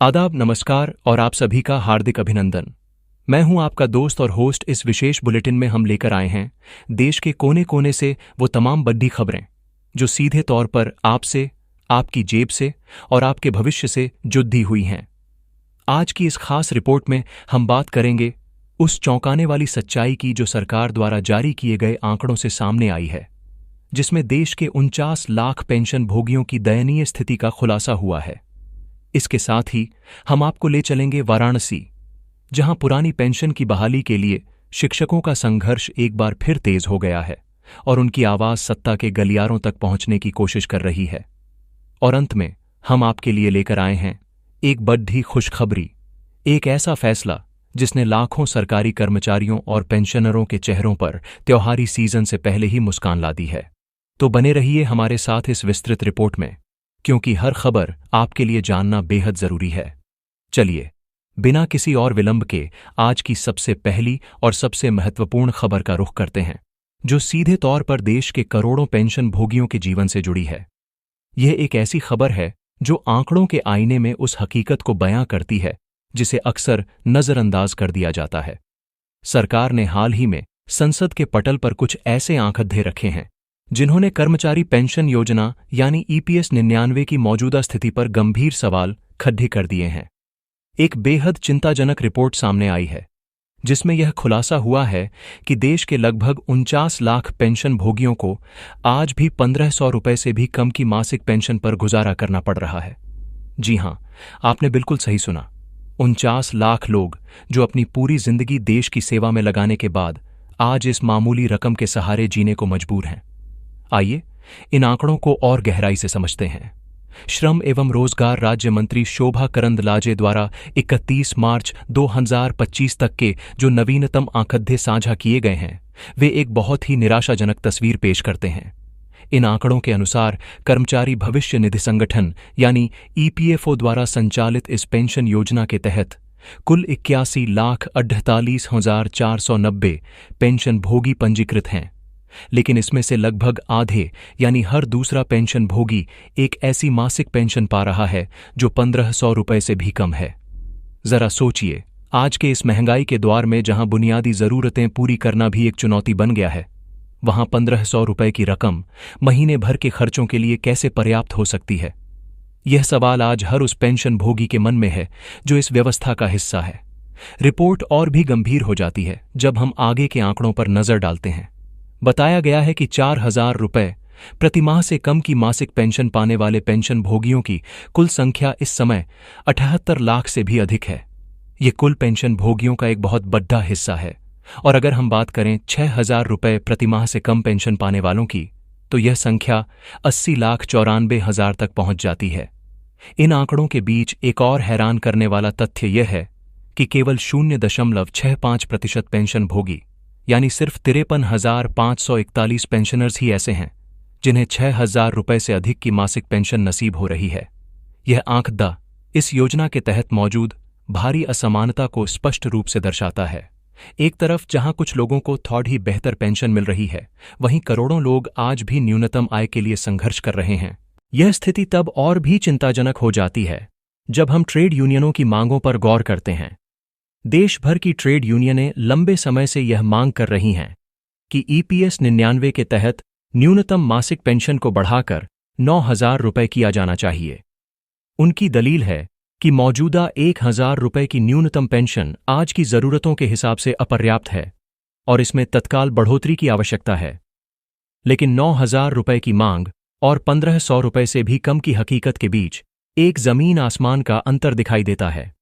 आदाब, नमस्कार और आप सभी का हार्दिक अभिनंदन। मैं हूं आपका दोस्त और होस्ट। इस विशेष बुलेटिन में हम लेकर आए हैं देश के कोने कोने से वो तमाम बड़ी खबरें जो सीधे तौर पर आपसे, आपकी जेब से और आपके भविष्य से जुड़ी हुई हैं। आज की इस खास रिपोर्ट में हम बात करेंगे उस चौंकाने वाली सच्चाई की जो सरकार द्वारा जारी किए गए आंकड़ों से सामने आई है, जिसमें देश के 49 लाख पेंशन भोगियों की दयनीय स्थिति का खुलासा हुआ है। इसके साथ ही हम आपको ले चलेंगे वाराणसी, जहां पुरानी पेंशन की बहाली के लिए शिक्षकों का संघर्ष एक बार फिर तेज हो गया है और उनकी आवाज सत्ता के गलियारों तक पहुंचने की कोशिश कर रही है। और अंत में हम आपके लिए लेकर आए हैं एक बड़ी खुशखबरी, एक ऐसा फैसला जिसने लाखों सरकारी कर्मचारियों और पेंशनरों के चेहरों पर त्योहारी सीजन से पहले ही मुस्कान ला दी है। तो बने रहिए हमारे साथ इस विस्तृत रिपोर्ट में, क्योंकि हर खबर आपके लिए जानना बेहद जरूरी है। चलिए, बिना किसी और विलंब के आज की सबसे पहली और सबसे महत्वपूर्ण खबर का रुख करते हैं, जो सीधे तौर पर देश के करोड़ों पेंशन भोगियों के जीवन से जुड़ी है। यह एक ऐसी खबर है जो आंकड़ों के आईने में उस हकीकत को बयां करती है जिसे अक्सर नजरअंदाज कर दिया जाता है। सरकार ने हाल ही में संसद के पटल पर कुछ ऐसे आंकड़े रखे हैं जिन्होंने कर्मचारी पेंशन योजना यानी ईपीएस 99 की मौजूदा स्थिति पर गंभीर सवाल खड़े कर दिए हैं। एक बेहद चिंताजनक रिपोर्ट सामने आई है जिसमें यह खुलासा हुआ है कि देश के लगभग 49 लाख पेंशन भोगियों को आज भी 1500 रुपये से भी कम की मासिक पेंशन पर गुजारा करना पड़ रहा है। जी हां, आपने बिल्कुल सही सुना। 49 लाख लोग जो अपनी पूरी जिंदगी देश की सेवा में लगाने के बाद आज इस मामूली रकम के सहारे जीने को मजबूर हैं। आइए इन आंकड़ों को और गहराई से समझते हैं। श्रम एवं रोजगार राज्य मंत्री शोभा करंदलाजे द्वारा 31 मार्च 2025 तक के जो नवीनतम आंकड़े साझा किए गए हैं, वे एक बहुत ही निराशाजनक तस्वीर पेश करते हैं। इन आंकड़ों के अनुसार कर्मचारी भविष्य निधि संगठन यानी ईपीएफओ द्वारा संचालित इस पेंशन योजना के तहत कुल 81,48,490 पेंशन भोगी पंजीकृत हैं, लेकिन इसमें से लगभग आधे यानी हर दूसरा पेंशन भोगी एक ऐसी मासिक पेंशन पा रहा है जो 1500 रुपये से भी कम है। जरा सोचिए, आज के इस महंगाई के दौर में जहां बुनियादी जरूरतें पूरी करना भी एक चुनौती बन गया है, वहां 1500 रुपये की रकम महीने भर के खर्चों के लिए कैसे पर्याप्त हो सकती है? यह सवाल आज हर उस पेंशन भोगी के मन में है जो इस व्यवस्था का हिस्सा है। रिपोर्ट और भी गंभीर हो जाती है जब हम आगे के आंकड़ों पर नजर डालते हैं। बताया गया है कि 4000 रुपये प्रतिमाह से कम की मासिक पेंशन पाने वाले पेंशन भोगियों की कुल संख्या इस समय 78 लाख से भी अधिक है। ये कुल पेंशन भोगियों का एक बहुत बड़ा हिस्सा है। और अगर हम बात करें 6000 रुपये प्रतिमाह से कम पेंशन पाने वालों की, तो यह संख्या 80,94,000 तक पहुंच जाती है। इन आंकड़ों के बीच एक और हैरान करने वाला तथ्य यह है कि केवल 0.65% पेंशन भोगी यानी सिर्फ 53,541 पेंशनर्स ही ऐसे हैं जिन्हें 6000 रुपये से अधिक की मासिक पेंशन नसीब हो रही है। यह आंकड़ा इस योजना के तहत मौजूद भारी असमानता को स्पष्ट रूप से दर्शाता है। एक तरफ जहां कुछ लोगों को थोड़ी बेहतर पेंशन मिल रही है, वहीं करोड़ों लोग आज भी न्यूनतम आय के लिए संघर्ष कर रहे हैं। यह स्थिति तब और भी चिंताजनक हो जाती है जब हम ट्रेड यूनियनों की मांगों पर गौर करते हैं। देश भर की ट्रेड यूनियनें लंबे समय से यह मांग कर रही हैं कि ईपीएस 99 के तहत न्यूनतम मासिक पेंशन को बढ़ाकर 9,000 रुपये किया जाना चाहिए। उनकी दलील है कि मौजूदा 1,000 रुपये की न्यूनतम पेंशन आज की जरूरतों के हिसाब से अपर्याप्त है और इसमें तत्काल बढ़ोतरी की आवश्यकता है। लेकिन 9,000 रुपये की मांग और 1500 रुपये से भी कम की हकीकत के बीच एक जमीन आसमान का अंतर दिखाई देता है।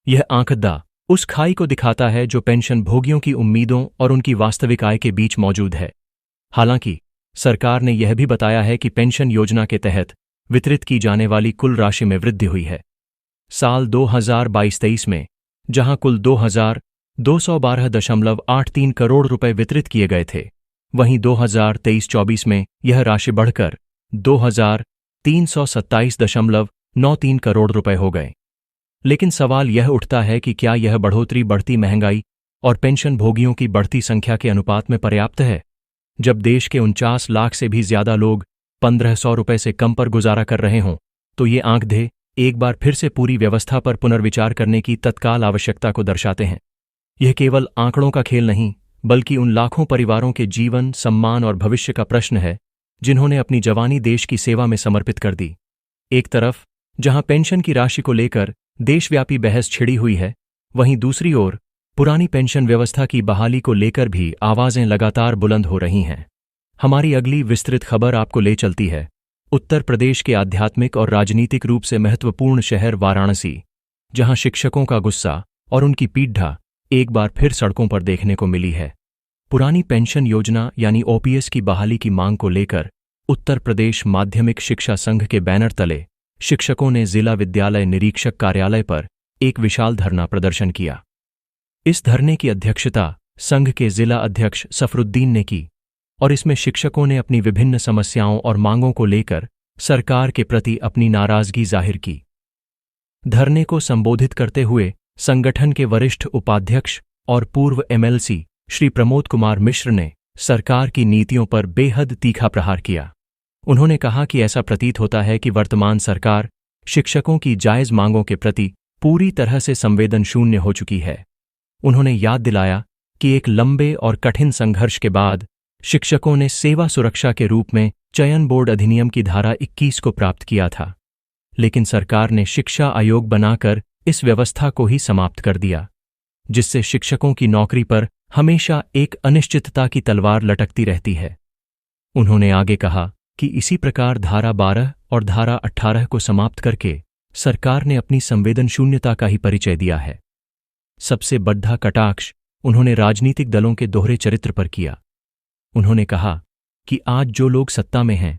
यह आंकड़ा उस खाई को दिखाता है जो पेंशन भोगियों की उम्मीदों और उनकी वास्तविक आय के बीच मौजूद है। हालांकि सरकार ने यह भी बताया है कि पेंशन योजना के तहत वितरित की जाने वाली कुल राशि में वृद्धि हुई है। साल 2022-23 में जहां कुल 2,212.83 करोड़ रुपए वितरित किए गए थे, वहीं 2023-24 में यह राशि बढ़कर 2,327.93 करोड़ रुपए हो गए। लेकिन सवाल यह उठता है कि क्या यह बढ़ोतरी बढ़ती महंगाई और पेंशन भोगियों की बढ़ती संख्या के अनुपात में पर्याप्त है? जब देश के 49 लाख से भी ज्यादा लोग 1500 रुपये से कम पर गुजारा कर रहे हों, तो ये आंकड़े एक बार फिर से पूरी व्यवस्था पर पुनर्विचार करने की तत्काल आवश्यकता को दर्शाते हैं। यह केवल आंकड़ों का खेल नहीं, बल्कि उन लाखों परिवारों के जीवन, सम्मान और भविष्य का प्रश्न है जिन्होंने अपनी जवानी देश की सेवा में समर्पित कर दी। एक तरफ जहां पेंशन की राशि को लेकर देशव्यापी बहस छिड़ी हुई है, वहीं दूसरी ओर पुरानी पेंशन व्यवस्था की बहाली को लेकर भी आवाजें लगातार बुलंद हो रही हैं। हमारी अगली विस्तृत खबर आपको ले चलती है उत्तर प्रदेश के आध्यात्मिक और राजनीतिक रूप से महत्वपूर्ण शहर वाराणसी, जहां शिक्षकों का गुस्सा और उनकी पीढ़ा एक बार फिर सड़कों पर देखने को मिली है। पुरानी पेंशन योजना यानी ओपीएस की बहाली की मांग को लेकर उत्तर प्रदेश माध्यमिक शिक्षा संघ के बैनर तले शिक्षकों ने जिला विद्यालय निरीक्षक कार्यालय पर एक विशाल धरना प्रदर्शन किया। इस धरने की अध्यक्षता संघ के जिला अध्यक्ष सफरुद्दीन ने की और इसमें शिक्षकों ने अपनी विभिन्न समस्याओं और मांगों को लेकर सरकार के प्रति अपनी नाराजगी जाहिर की। धरने को संबोधित करते हुए संगठन के वरिष्ठ उपाध्यक्ष और पूर्व एमएलसी श्री प्रमोद कुमार मिश्र ने सरकार की नीतियों पर बेहद तीखा प्रहार किया। उन्होंने कहा कि ऐसा प्रतीत होता है कि वर्तमान सरकार शिक्षकों की जायज मांगों के प्रति पूरी तरह से संवेदनशून्य हो चुकी है। उन्होंने याद दिलाया कि एक लंबे और कठिन संघर्ष के बाद शिक्षकों ने सेवा सुरक्षा के रूप में चयन बोर्ड अधिनियम की धारा 21 को प्राप्त किया था, लेकिन सरकार ने शिक्षा आयोग बनाकर इस व्यवस्था को ही समाप्त कर दिया, जिससे शिक्षकों की नौकरी पर हमेशा एक अनिश्चितता की तलवार लटकती रहती है। उन्होंने आगे कहा कि इसी प्रकार धारा 12 और धारा 18 को समाप्त करके सरकार ने अपनी संवेदनशून्यता का ही परिचय दिया है। सबसे बड़ा कटाक्ष उन्होंने राजनीतिक दलों के दोहरे चरित्र पर किया। उन्होंने कहा कि आज जो लोग सत्ता में हैं,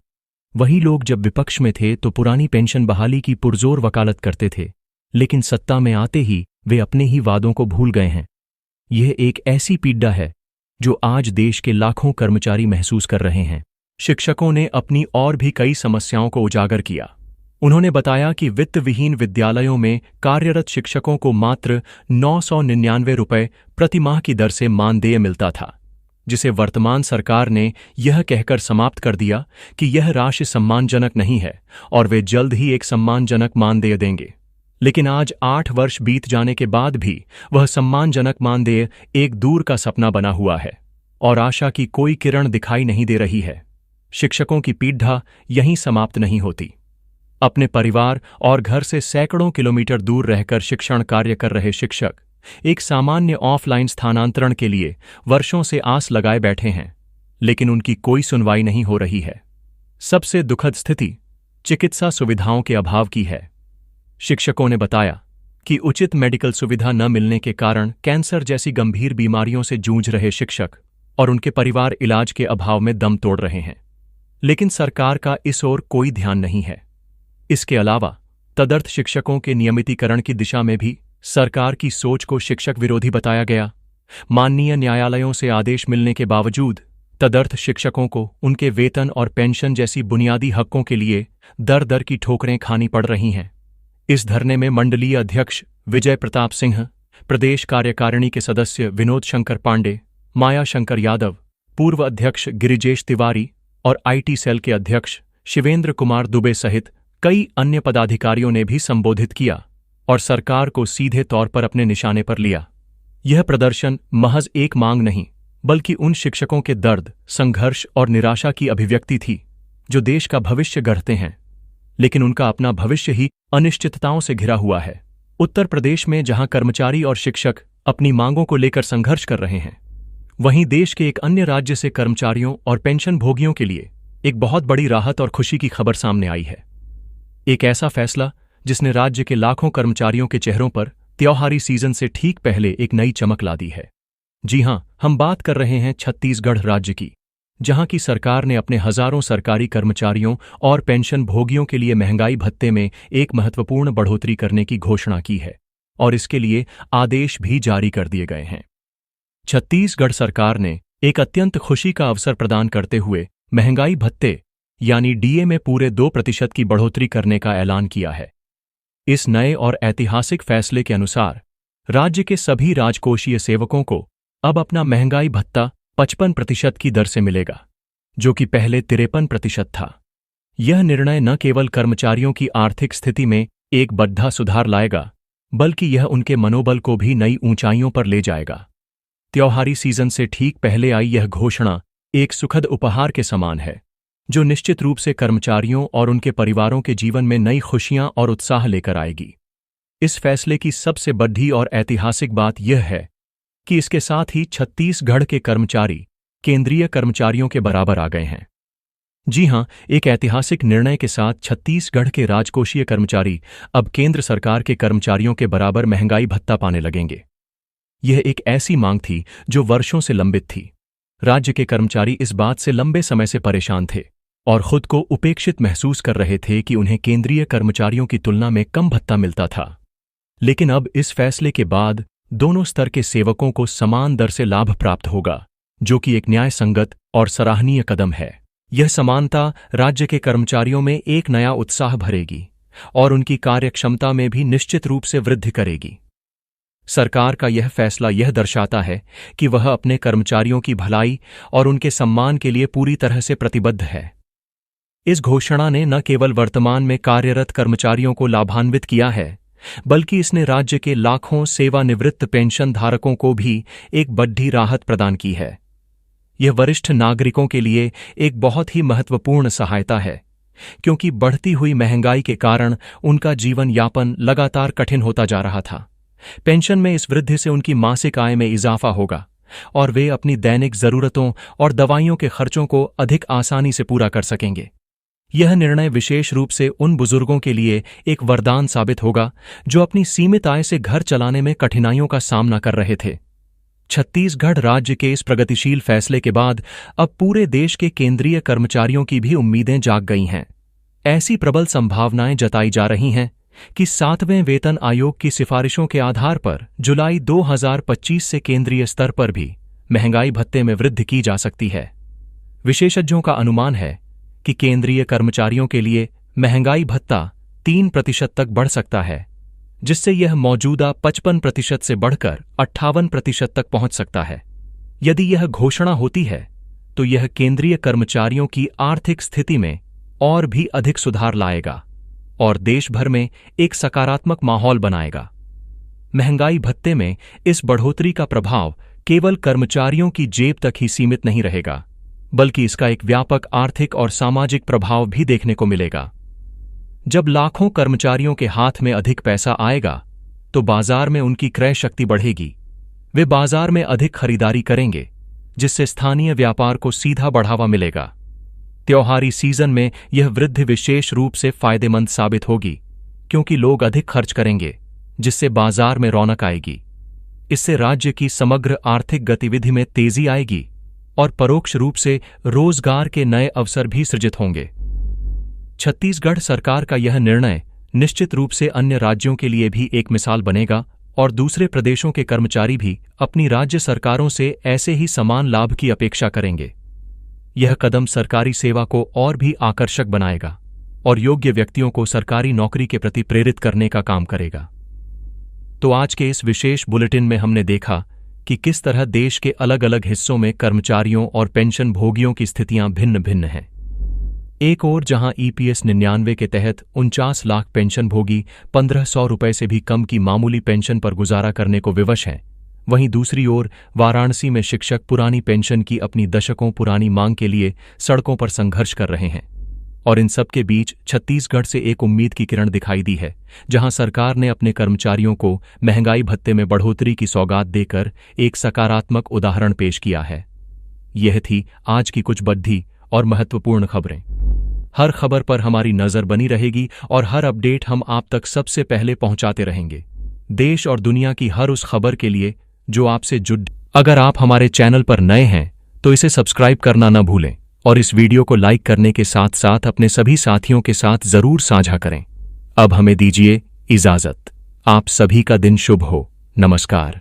वही लोग जब विपक्ष में थे तो पुरानी पेंशन बहाली की पुरजोर वकालत करते थे, लेकिन सत्ता में आते ही वे अपने ही वादों को भूल गए हैं। यह एक ऐसी पीड़ा है जो आज देश के लाखों कर्मचारी महसूस कर रहे हैं। शिक्षकों ने अपनी और भी कई समस्याओं को उजागर किया। उन्होंने बताया कि वित्त विहीन विद्यालयों में कार्यरत शिक्षकों को मात्र 999 रुपये प्रतिमाह की दर से मानदेय मिलता था, जिसे वर्तमान सरकार ने यह कहकर समाप्त कर दिया कि यह राशि सम्मानजनक नहीं है और वे जल्द ही एक सम्मानजनक मानदेय देंगे। लेकिन आज 8 वर्ष बीत जाने के बाद भी वह सम्मानजनक मानदेय एक दूर का सपना बना हुआ है और आशा की कोई किरण दिखाई नहीं दे रही है। शिक्षकों की पीड़ा यहीं समाप्त नहीं होती। अपने परिवार और घर से सैकड़ों किलोमीटर दूर रहकर शिक्षण कार्य कर रहे शिक्षक एक सामान्य ऑफलाइन स्थानांतरण के लिए वर्षों से आस लगाए बैठे हैं, लेकिन उनकी कोई सुनवाई नहीं हो रही है। सबसे दुखद स्थिति चिकित्सा सुविधाओं के अभाव की है। शिक्षकों ने बताया कि उचित मेडिकल सुविधा न मिलने के कारण कैंसर जैसी गंभीर बीमारियों से जूझ रहे शिक्षक और उनके परिवार इलाज के अभाव में दम तोड़ रहे हैं, लेकिन सरकार का इस ओर कोई ध्यान नहीं है। इसके अलावा तदर्थ शिक्षकों के नियमितीकरण की दिशा में भी सरकार की सोच को शिक्षक विरोधी बताया गया। माननीय न्यायालयों से आदेश मिलने के बावजूद तदर्थ शिक्षकों को उनके वेतन और पेंशन जैसी बुनियादी हकों के लिए दर दर की ठोकरें खानी पड़ रही हैं। इस धरने में मंडलीय अध्यक्ष विजय प्रताप सिंह, प्रदेश कार्यकारिणी के सदस्य विनोद शंकर पांडे, माया शंकर यादव, पूर्व अध्यक्ष गिरिजेश तिवारी और आईटी सेल के अध्यक्ष शिवेंद्र कुमार दुबे सहित कई अन्य पदाधिकारियों ने भी संबोधित किया और सरकार को सीधे तौर पर अपने निशाने पर लिया। यह प्रदर्शन महज एक मांग नहीं, बल्कि उन शिक्षकों के दर्द, संघर्ष और निराशा की अभिव्यक्ति थी जो देश का भविष्य गढ़ते हैं, लेकिन उनका अपना भविष्य ही अनिश्चितताओं से घिरा हुआ है। उत्तर प्रदेश में जहां कर्मचारी और शिक्षक अपनी मांगों को लेकर संघर्ष कर रहे हैं, वहीं देश के एक अन्य राज्य से कर्मचारियों और पेंशन भोगियों के लिए एक बहुत बड़ी राहत और खुशी की खबर सामने आई है। एक ऐसा फैसला जिसने राज्य के लाखों कर्मचारियों के चेहरों पर त्योहारी सीजन से ठीक पहले एक नई चमक ला दी है। जी हां, हम बात कर रहे हैं छत्तीसगढ़ राज्य की, जहां की सरकार ने अपने हजारों सरकारी कर्मचारियों और पेंशन भोगियों के लिए महंगाई भत्ते में एक महत्वपूर्ण बढ़ोतरी करने की घोषणा की है और इसके लिए आदेश भी जारी कर दिए गए हैं। छत्तीसगढ़ सरकार ने एक अत्यंत खुशी का अवसर प्रदान करते हुए महंगाई भत्ते यानी डीए में पूरे 2% की बढ़ोतरी करने का ऐलान किया है। इस नए और ऐतिहासिक फैसले के अनुसार राज्य के सभी राजकोषीय सेवकों को अब अपना महंगाई भत्ता 55% की दर से मिलेगा, जो कि पहले 53% था। यह निर्णय न केवल कर्मचारियों की आर्थिक स्थिति में एक बड़ा सुधार लाएगा, बल्कि यह उनके मनोबल को भी नई ऊंचाइयों पर ले जाएगा। त्योहारी सीजन से ठीक पहले आई यह घोषणा एक सुखद उपहार के समान है, जो निश्चित रूप से कर्मचारियों और उनके परिवारों के जीवन में नई खुशियां और उत्साह लेकर आएगी। इस फैसले की सबसे बड़ी और ऐतिहासिक बात यह है कि इसके साथ ही छत्तीसगढ़ के कर्मचारी केंद्रीय कर्मचारियों के बराबर आ गए हैं। जी हां, एक ऐतिहासिक निर्णय के साथ छत्तीसगढ़ के राजकोषीय कर्मचारी अब केंद्र सरकार के कर्मचारियों के बराबर महंगाई भत्ता पाने लगेंगे। यह एक ऐसी मांग थी जो वर्षों से लंबित थी। राज्य के कर्मचारी इस बात से लंबे समय से परेशान थे और खुद को उपेक्षित महसूस कर रहे थे कि उन्हें केंद्रीय कर्मचारियों की तुलना में कम भत्ता मिलता था। लेकिन अब इस फैसले के बाद दोनों स्तर के सेवकों को समान दर से लाभ प्राप्त होगा, जो कि एक न्याय संगत और सराहनीय कदम है। यह समानता राज्य के कर्मचारियों में एक नया उत्साह भरेगी और उनकी कार्यक्षमता में भी निश्चित रूप से वृद्धि करेगी। सरकार का यह फैसला यह दर्शाता है कि वह अपने कर्मचारियों की भलाई और उनके सम्मान के लिए पूरी तरह से प्रतिबद्ध है। इस घोषणा ने न केवल वर्तमान में कार्यरत कर्मचारियों को लाभान्वित किया है, बल्कि इसने राज्य के लाखों सेवानिवृत्त पेंशन धारकों को भी एक बड़ी राहत प्रदान की है। यह वरिष्ठ नागरिकों के लिए एक बहुत ही महत्वपूर्ण सहायता है, क्योंकि बढ़ती हुई महंगाई के कारण उनका जीवन यापन लगातार कठिन होता जा रहा था। पेंशन में इस वृद्धि से उनकी मासिक आय में इजाफा होगा और वे अपनी दैनिक जरूरतों और दवाइयों के खर्चों को अधिक आसानी से पूरा कर सकेंगे। यह निर्णय विशेष रूप से उन बुजुर्गों के लिए एक वरदान साबित होगा जो अपनी सीमित आय से घर चलाने में कठिनाइयों का सामना कर रहे थे। छत्तीसगढ़ राज्य के इस प्रगतिशील फैसले के बाद अब पूरे देश के केंद्रीय कर्मचारियों की भी उम्मीदें जाग गई हैं। ऐसी प्रबल संभावनाएं जताई जा रही हैं कि 7वें वेतन आयोग की सिफारिशों के आधार पर जुलाई 2025 से केंद्रीय स्तर पर भी महंगाई भत्ते में वृद्धि की जा सकती है। विशेषज्ञों का अनुमान है कि केंद्रीय कर्मचारियों के लिए महंगाई भत्ता 3% तक बढ़ सकता है, जिससे यह मौजूदा 55% से बढ़कर 58% तक पहुंच सकता है। यदि यह घोषणा होती है तो यह केंद्रीय कर्मचारियों की आर्थिक स्थिति में और भी अधिक सुधार लाएगा और देश भर में एक सकारात्मक माहौल बनाएगा। महंगाई भत्ते में इस बढ़ोतरी का प्रभाव केवल कर्मचारियों की जेब तक ही सीमित नहीं रहेगा, बल्कि इसका एक व्यापक आर्थिक और सामाजिक प्रभाव भी देखने को मिलेगा। जब लाखों कर्मचारियों के हाथ में अधिक पैसा आएगा, तो बाजार में उनकी क्रय शक्ति बढ़ेगी। वे बाजार में अधिक खरीदारी करेंगे, जिससे स्थानीय व्यापार को सीधा बढ़ावा मिलेगा। त्योहारी सीजन में यह वृद्धि विशेष रूप से फायदेमंद साबित होगी, क्योंकि लोग अधिक खर्च करेंगे, जिससे बाजार में रौनक आएगी। इससे राज्य की समग्र आर्थिक गतिविधि में तेजी आएगी और परोक्ष रूप से रोजगार के नए अवसर भी सृजित होंगे। छत्तीसगढ़ सरकार का यह निर्णय निश्चित रूप से अन्य राज्यों के लिए भी एक मिसाल बनेगा और दूसरे प्रदेशों के कर्मचारी भी अपनी राज्य सरकारों से ऐसे ही समान लाभ की अपेक्षा करेंगे। यह कदम सरकारी सेवा को और भी आकर्षक बनाएगा और योग्य व्यक्तियों को सरकारी नौकरी के प्रति प्रेरित करने का काम करेगा। तो आज के इस विशेष बुलेटिन में हमने देखा कि किस तरह देश के अलग अलग हिस्सों में कर्मचारियों और पेंशन भोगियों की स्थितियां भिन्न भिन्न हैं। एक ओर जहां EPS 99 के तहत 49 लाख पेंशन भोगी 1500 रुपये से भी कम की मामूली पेंशन पर गुजारा करने को विवश हैं, वहीं दूसरी ओर वाराणसी में शिक्षक पुरानी पेंशन की अपनी दशकों पुरानी मांग के लिए सड़कों पर संघर्ष कर रहे हैं। और इन सब के बीच छत्तीसगढ़ से एक उम्मीद की किरण दिखाई दी है, जहां सरकार ने अपने कर्मचारियों को महंगाई भत्ते में बढ़ोतरी की सौगात देकर एक सकारात्मक उदाहरण पेश किया है। यह थी आज की कुछ बड़ी और महत्वपूर्ण खबरें। हर खबर पर हमारी नजर बनी रहेगी और हर अपडेट हम आप तक सबसे पहले पहुंचाते रहेंगे। देश और दुनिया की हर उस खबर के लिए जो आपसे जुड़। अगर आप हमारे चैनल पर नए हैं तो इसे सब्सक्राइब करना न भूलें और इस वीडियो को लाइक करने के साथ साथ अपने सभी साथियों के साथ जरूर साझा करें। अब हमें दीजिए इजाजत। आप सभी का दिन शुभ हो। नमस्कार।